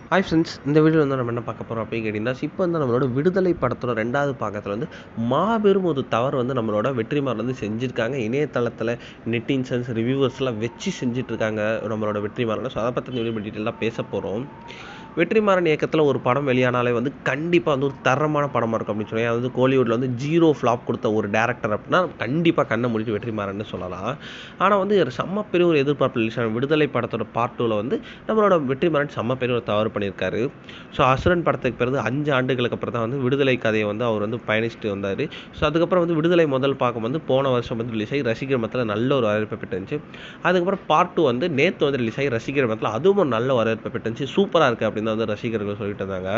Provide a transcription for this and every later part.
Hi friends, இந்த வீடியோவில் வந்து நம்ம என்ன பார்க்க போகிறோம் அப்படின்னு கேட்டிங்கன்னா, இப்போ வந்து நம்மளோட விடுதலை படத்தோட 2வது பாகத்தில் வந்து மாபெரும் ஒரு தவறு வந்து நம்மளோட வெற்றிமாறன் வந்து செஞ்சுருக்காங்க. இணையதளத்தில் நெட்டிசன்ஸ், ரிவ்யூவர்ஸ்லாம் வச்சு செஞ்சுட்ருக்காங்க நம்மளோட வெற்றிமாறன். ஸோ அதை பற்றி இந்த வீடியோ டீட்டெயிலாக பேச போகிறோம். வெற்றிமாறன் இயக்கத்தில் ஒரு படம் வெளியானாலே வந்து கண்டிப்பாக வந்து ஒரு தரமான படமாக இருக்கும் அப்படின்னு சொல்லி, அதாவது கோலிவுட்டில் வந்து 0 ஃப்ளாப் கொடுத்த ஒரு டேரக்டர் அப்படின்னா கண்டிப்பாக கண்ணை மூடிட்டு வெற்றிமாறன்னு சொல்லலாம். ஆனால் வந்து ஒரு செம்ம பெரிய ஒரு எதிர்பார்ப்பு ரிலீஸ் ஆன விடுதலை படத்தோட பார்ட் 2ல வந்து நம்மளோட வெற்றிமாறன் செம்ம பெரிய ஒரு தவறு பண்ணியிருக்காரு. ஸோ அசுரன் படத்துக்கு பிறகு 5 ஆண்டுகளுக்கு அப்புறம் தான் வந்து விடுதலை கதையை வந்து அவர் வந்து பயணிச்சுட்டு வந்தார். ஸோ அதுக்கப்புறம் வந்து விடுதலை முதல் பாகம் வந்து போன வருஷம் வந்து ரிலீஸ் ஆகி ரசிகர் மத்தியில் நல்ல ஒரு வரவேற்பை பெற்றுச்சு. அதுக்கப்புறம் பார்ட் 2 வந்து நேற்று வந்து ரிலீஸ் ஆகி ரசிகர் மத்தியில் அதுவும் ஒரு நல்ல வரவேற்பை பெற்றுச்சு. சூப்பராக இருக்குது அப்படின்னு தான் வந்து ரசிகர்கள் சொல்லிட்டு இருந்தாங்க.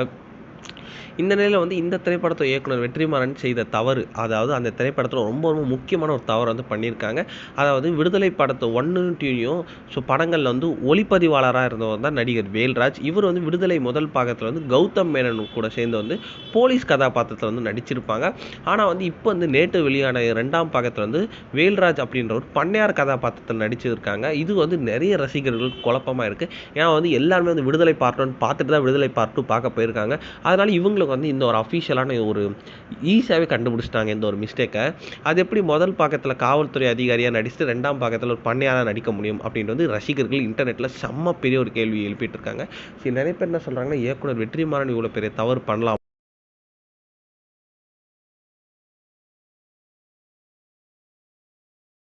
இந்த நிலையில் வந்து இந்த திரைப்படத்தை இயக்குனர் வெற்றிமாறன் செய்த தவறு, அதாவது அந்த திரைப்படத்தில் ரொம்ப ரொம்ப முக்கியமான ஒரு தவறு வந்து பண்ணியிருக்காங்க. அதாவது விடுதலை படத்தை 1, 2யும் ஸோ படங்களில் வந்து ஒளிப்பதிவாளராக இருந்தவர் தான் நடிகர் வேல்ராஜ். இவர் வந்து விடுதலை முதல் பாகத்தில் வந்து கௌதம் மேனன் கூட சேர்ந்து வந்து போலீஸ் கதாபாத்திரத்தில் வந்து நடிச்சிருப்பாங்க. ஆனால் வந்து இப்போ வந்து நேற்று வெளியான 2ஆம் பாகத்தில் வந்து வேல்ராஜ் அப்படின்ற ஒரு பண்ணையார் கதாபாத்திரத்தில் நடிச்சிருக்காங்க. இது வந்து நிறைய ரசிகர்களுக்கு குழப்பமாக இருக்குது. ஏன்னா வந்து எல்லாருமே வந்து விடுதலை பார்ட் 1 பார்த்துட்டு தான் விடுதலை பார்ட் 2 பார்க்க போயிருக்காங்க. அதனால் இவங்களுக்கு வந்து இந்த ஒரு அஃபிஷியலான ஒரு ஈஸியாகவே கண்டுபிடிச்சிட்டாங்க இந்த ஒரு மிஸ்டேக்கை. அது எப்படி முதல் பாகத்தில் காவல்துறை அதிகாரியாக நடிச்சுட்டு 2ஆம் பாகத்தில் ஒரு பண்ணையாராக நடிக்க முடியும் அப்படின்றது ரசிகர்கள் இன்டர்நெட்டில் செம்ம பெரிய ஒரு கேள்வி எழுப்பிட்டு இருக்காங்க. சரி, நிறைய பேர் என்ன சொல்கிறாங்கன்னா, இயக்குனர் வெற்றிமாறன் இவ்வளோ பெரிய தவறு பண்ணலாம்